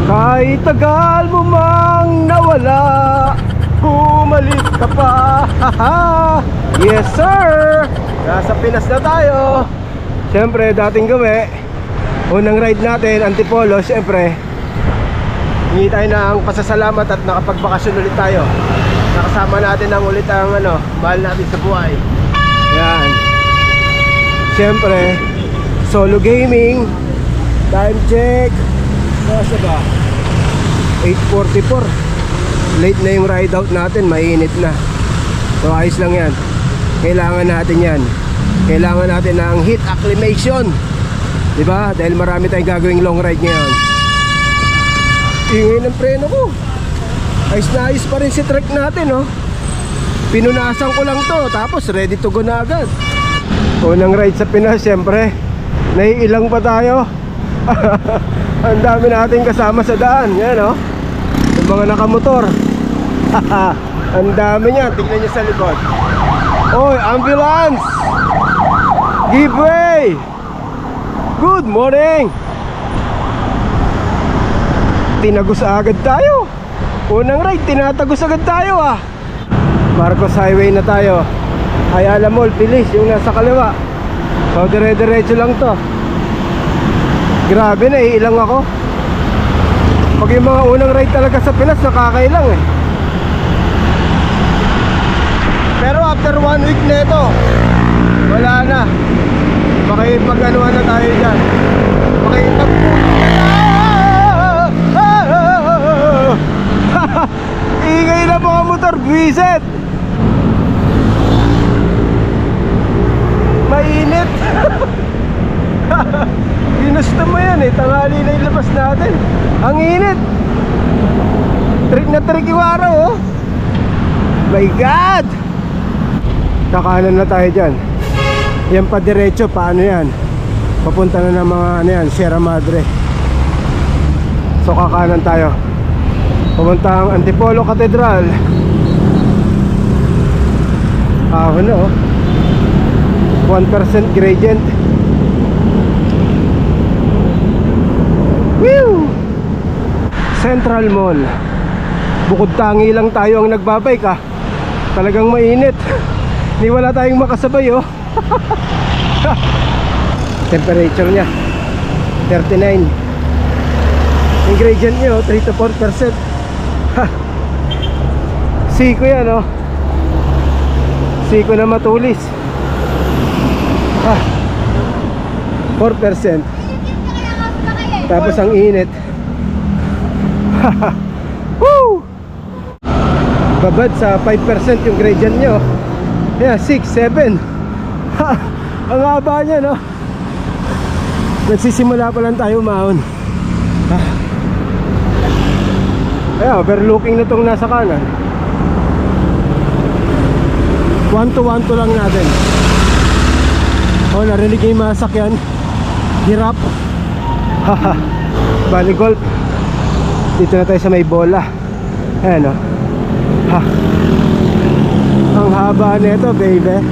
Kahit tagal mo mang nawala, bumalik ka pa. Yes sir, nasa Pinas na tayo. Siyempre dating gawi, unang ride natin Antipolo. Siyempre hingi tayo ng pasasalamat at nakapagbakasyon ulit tayo. Nakasama natin ang ulit ang mahal natin sa buhay. Yan. Siyempre solo gaming. Time check, nasa ba? 8:44. Late na yung ride out natin, mainit na. So ayos lang yan. Kailangan natin yan. Kailangan natin ng heat acclimation, diba? Dahil marami tayong gagawing long ride ngayon. Ingay ng preno ko. Ayos na ayos pa rin si trek natin, oh. Pinunasan ko lang to, tapos ready to go na agad. Unang ride sa Pinas, siyempre naiilang pa tayo. Ang dami nating kasama sa daan. Yan, oh. Yung mga nakamotor. Ang dami niya. Tingnan niyo sa likod. Oy, ambulance! Give way! Good morning! Tinagos agad tayo. Unang ride, tinatagos agad tayo, ah. Marcos Highway na tayo. Ayala Mall, Pilis, yung nasa kaliwa. So dire-diretso lang to. Grabe, naiilang ako. Pag yung mga unang ride talaga sa Pinas, nakakailang eh. Pero after 1 week na ito, wala na. Makipag-anuhan na tayo dyan. Ingay na mga motor, buwisit. Mainit. Ginusto mo yan eh, tanghali na ilabas natin. Ang init. Trick na trick yung araw, oh. My God. Kakanan na tayo dyan. Yan pa diretso, paano yan? Papunta na ng mga yan, Sierra Madre. So kakanan tayo. Pumunta ang Antipolo Cathedral. Oh. 1% gradient. Woo! Central Mall. Bukod tangi lang tayo ang nagbabike, ah. Talagang mainit. Hindi wala tayong makasabay, oh. Temperature nya 39. Ingredient nyo 3 to 4%. Siko yan, oh. Siko na matulis. 4%. Tapos ang init. Woo! Babad sa 5% yung gradient nyo. Yeah, 6, 7. Ang haba niya, no? Nagsisimula pa lang tayo umahon. Overlooking na tong nasa kanan. 1 to 1 to lang natin. Oh, narinig yung mga sakyan. Hirap. Bali golf. Dito na tayo sa may bola. Ayan, oh. Ang haba nito, baby.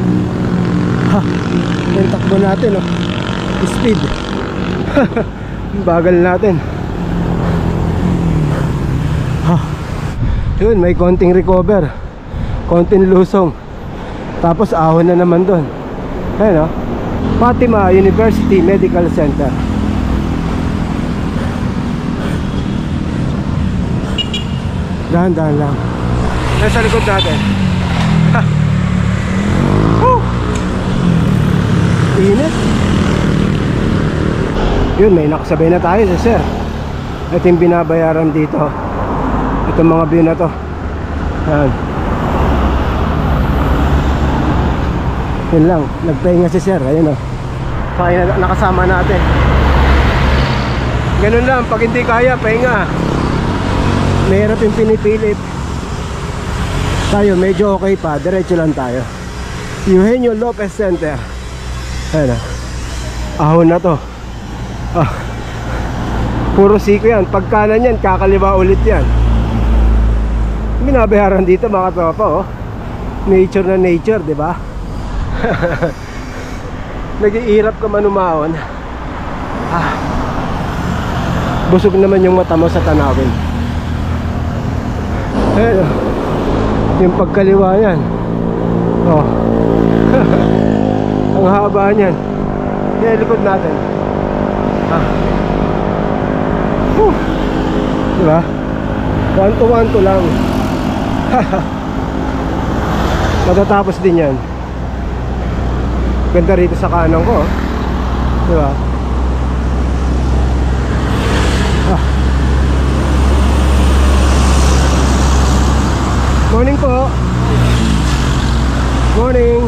Yung takbo natin, oh. Speed. Bagal natin. Yun, may konting recover, konting lusong. Tapos ahon na naman doon. Ayan, oh. Fatima University Medical Center. Dahan-dahan lang. Nasa likod natin. Init. Yun, may nakasabay na tayo sa sir. Ito yung binabayaran dito. Itong mga view na to. Yan. Yun lang, nagpahinga si sir. Ayun, oh. Kaya nakasama natin. Ganun lang, pag hindi kaya, pahinga. Mahirap yung pinipilit. Tayo medyo okay pa, diretso lang tayo. Eugenio Lopez Center. Ayan, ahon na to. Puro siko yan. Pag kanan yan, kakaliwa ulit yan. Binabayaran dito mga tropa, oh. Nature na nature, di ba? Nag-iirap ka man umahon. busog naman yung mata mo sa tanawin. Ayan, oh. Yung pagkaliwa yan. Oh. Ang haba niyan. Kaya likod natin. Diba? 1 to 1 lang. Matatapos din yan. Ganda rito sa kanan ko, oh. Diba? Morning po. Morning.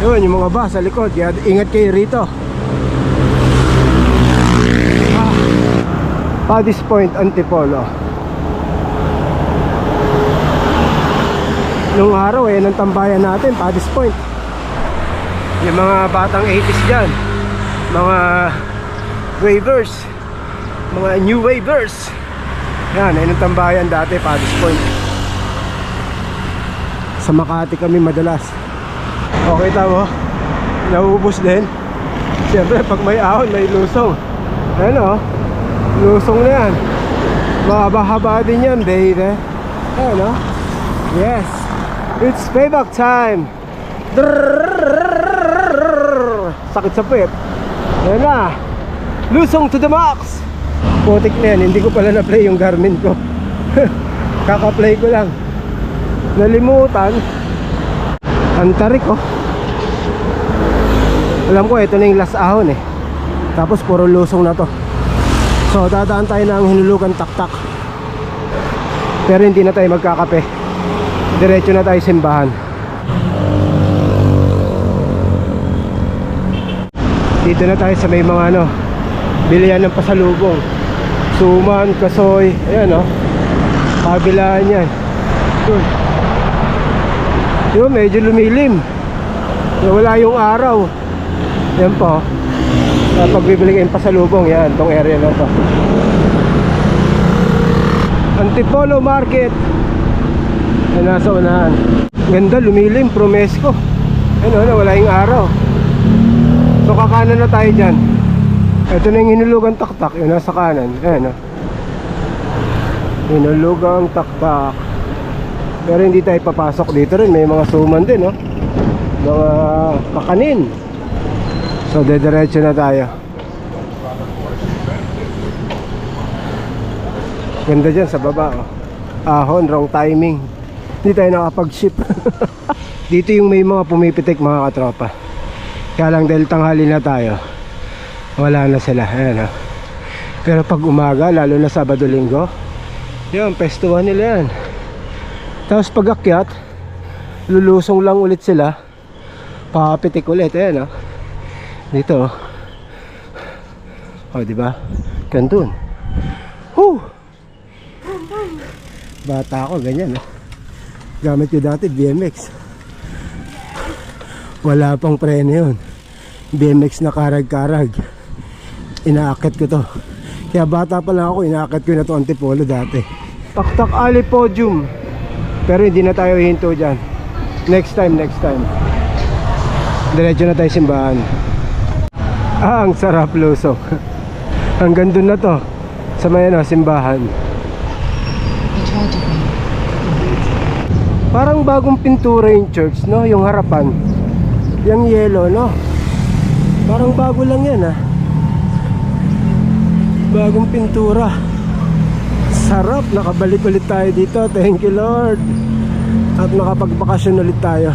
Yun, yung mga bus sa likod. Kaya ingat kayo rito. Paddy's Point, Antipolo. Nung araw ng tambayan natin, Paddy's Point. Yung mga batang 80s dyan, mga wavers, mga new wavers. Yan, ng tambayan dati, Paddy's Point. Sa Makati kami madalas. Okay, tama. Nauubos din. Siyempre pag may ahon, may lusong. Ayan, lusong na yan. Mahaba-haba din yan, baby. Ayan, yes, it's payback time. Sakit sa puwet. Ayan na, lusong to the max. Putik na yan, hindi ko pala na-play yung Garmin ko. Kaka-play ko lang. Nalimutan. Ang tarik, alam ko ito na yung last ahon tapos puro lusong na to. So dadaan tayo ng Hinulugan Taktak. Pero hindi na tayo magkakape. Diretso na tayo simbahan. Dito na tayo sa may mga bilihan ng pasalubong. Suman, kasoy. Ayan, kabilaan yan. Yun, medyo lumilim. Wala yung araw. Yan po. Pagbibili kayong pasalubong, yan, tong area na to. Antipolo Market. Yan, nasa unahan. Ganda, lumilim, Promesco. Ano, wala yung araw. So kakanan na tayo dyan. Ito na yung Hinulugan Taktak. Yun, nasa kanan. Ayan, Hinulugan Taktak. Pero hindi tayo papasok dito rin. May mga suman din, mga kakanin. So dediretso na tayo. Ganda dyan sa baba, ahon, wrong timing. Hindi tayo nakapag-ship. Dito yung may mga pumipitik, mga katropa. Kaya lang dahil tanghali na tayo, wala na sila. Ayan, pero pag umaga, lalo na Sabado Linggo, yun, pestuhan nila yan. Tapos pag akyat, lulusong lang ulit sila, papitik ulit. Ayan, dito, diba? Gandun. Bata ako, ganyan, gamit ko dati BMX. Wala pang preno yun. BMX na karag-karag. Inaakit ko to. Kaya bata pa lang ako, inaakit ko na to Antipolo dati. Taktak Ali Podium. Pero hindi na tayo hinto dyan. Next time. Diretso na tayo simbahan. Ang sarap lusong. Hanggang dun na to. Sa may simbahan. Parang bagong pintura yung church, yung harapan. Yung yellow, parang bago lang yan, bagong pintura. Sarap, nakabalik ulit tayo dito. Thank you, Lord. At nakapagbakasyon ulit tayo.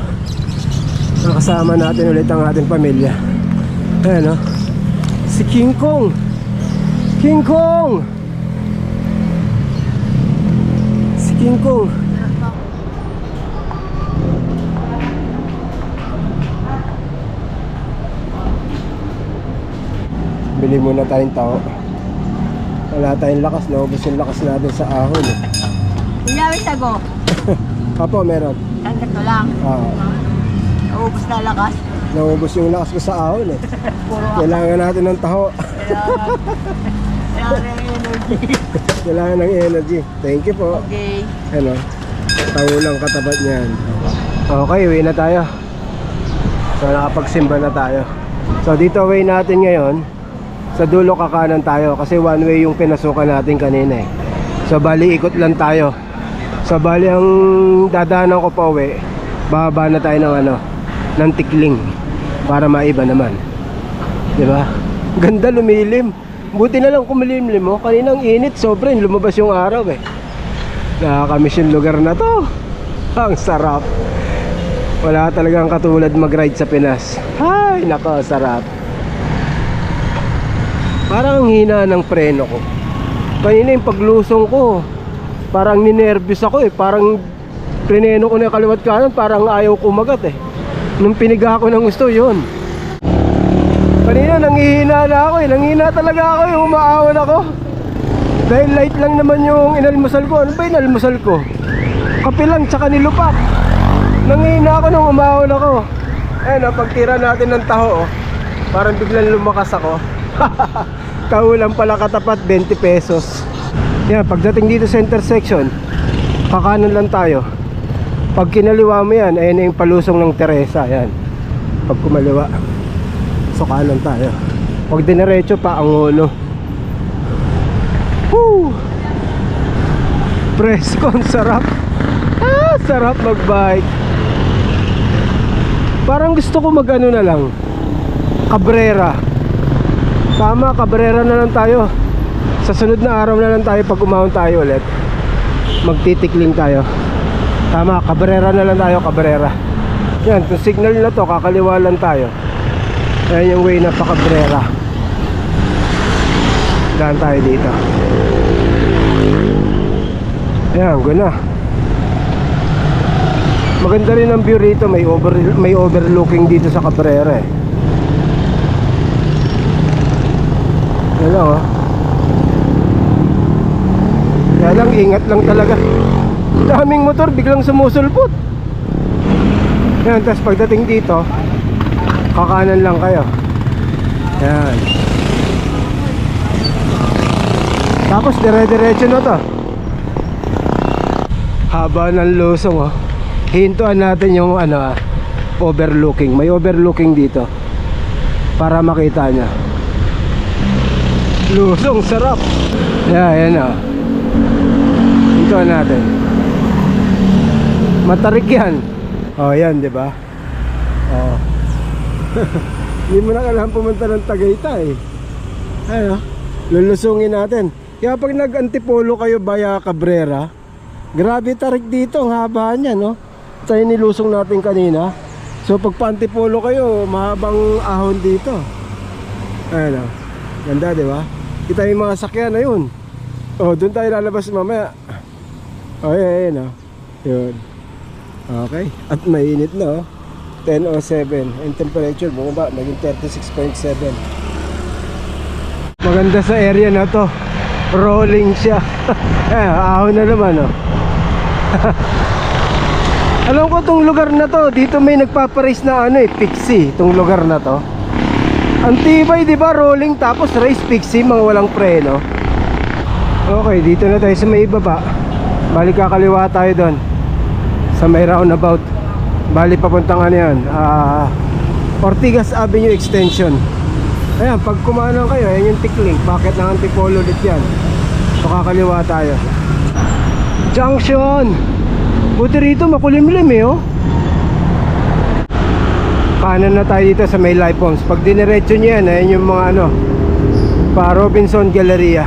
Nakasama natin ulit ang ating pamilya. Ayan, si King Kong. Si King Kong. Bili muna tayong tao. Wala tayong lakas, naubos yung lakas natin sa ahon. Inyawit ako. Apo, meron. Tanggap ko lang. Naubos na lakas. Naubos yung lakas ko sa ahon. Kailangan natin ng taho. Kailangan ng energy. Kailangan ng energy. Thank you po. Okay. Taho lang katapat niyan. Okay, uwi na tayo. So nakapagsimba na tayo. So dito way natin ngayon. Sa dulo kakanan tayo kasi one way yung pinasukan natin kanina eh. So bali ikot lang tayo. So bali ang dadaanan ko pa uwi, bababa na tayo ng ng Tikling para maiba naman. 'Di ba? Ganda, lumilim. Buti na lang kumilimlim mo. Kanina ang init, sobrang lumabas yung araw eh. Nakakamiss yung lugar na to. Ang sarap. Wala talagang katulad mag-ride sa Pinas. Ay, nako, sarap. Parang ang hina ng preno ko. Kanina yung paglusong ko, parang ninervous ako eh. Parang preneno ko na kaliwat kanan, parang ayaw kumagat eh. Nung piniga ko ng gusto, yun. Kanina nanghihina na ako eh. Nanghihina talaga ako eh. Umaawan ako. Dahil light lang naman yung inalmusal ko. Ano ba yung inalmusal ko? Kape lang tsaka nilupak. Nanghihina ako nung umaawan ako. Ayun, pagtira natin ng taho, parang biglang lumakas ako. Taho lang pala katapat, 20 pesos. Yan, pagdating dito sa intersection, kakanan lang tayo. Pag kinaliwa mo yan, ayun na yung palusong ng Teresa. Yan. Pag kumaliwa, so kanan tayo. Pag dinerecho pa, ang ulo. Woo! Presko, ang sarap. Sarap magbike. Parang gusto ko mag-ano na lang, Cabrera. Tama, Cabrera na lang tayo. Sa sunod na araw na lang tayo, pag umahon tayo ulit, magtitikling tayo. Tama, Cabrera na lang tayo, Cabrera. Yan, itong signal na to, kakaliwa lang tayo. Ayan yung way na pa Cabrera. Daan tayo dito. Ayan, guna. Maganda rin ang view rito, may overlooking dito sa Cabrera eh. Yan lang oh. Kaya lang, ingat lang talaga. Daming motor, biglang sumusulpot. Yan, tapos pagdating dito, kakanan lang kayo. Yan. Tapos dire-diretso na to. Haba ng lusong oh. Hintuan natin yung overlooking. May overlooking dito para makita nya. Lusong, sarap. Yan oh. Hintuan natin. Matarik yan. Oh, yan, di ba? Oh. Hindi mo na kailangan pumunta ng Tagaytay. Ayun, lulusungin natin. Kaya pag nag-antipolo kayo via Cabrera, grabe tarik dito, ang haba niya, no? Tayo nilusong natin kanina. So pag pa-antipolo kayo, mahabang ahon dito. Ayun, ganda, di ba? Kita yung mga sakyan na yun. Oh, doon tayo lalabas mamaya. Oh, ayun, oh. Yun. Okay, at mainit na, oh. 10:07. Yung temperature bumaba, naging 36.7. Maganda sa area na to. Rolling siya. Ahon na naman, oh. Alam ko tong lugar na to, dito may nagpapaраce na Pixie, tong lugar na to. Ang tibay, di ba? Rolling tapos race Pixie, mga walang preno. Okay, dito na tayo sa may ibaba. Balik kakaliwa tayo doon sa may roundabout. Bali papuntang yan, Ortigas Avenue Extension. Ayan, pag kumanan kayo, ayan yung Tikling. Bakit ng Antipolo ulit yan? So kakaliwa tayo. Junction. Buti rito makulimlim eh, oh. Kanan na tayo dito sa may live homes. Pag diniretso nyo yan, ayan yung mga pa Robinson Galleria.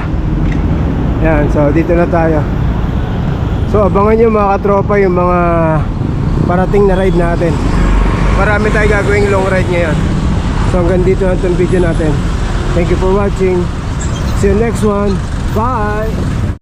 Yan, so dito na tayo. So abangan nyo mga katropa yung mga parating na ride natin. Marami tayo gagawing long ride ngayon. So hanggang dito na itong video natin. Thank you for watching. See you next one. Bye!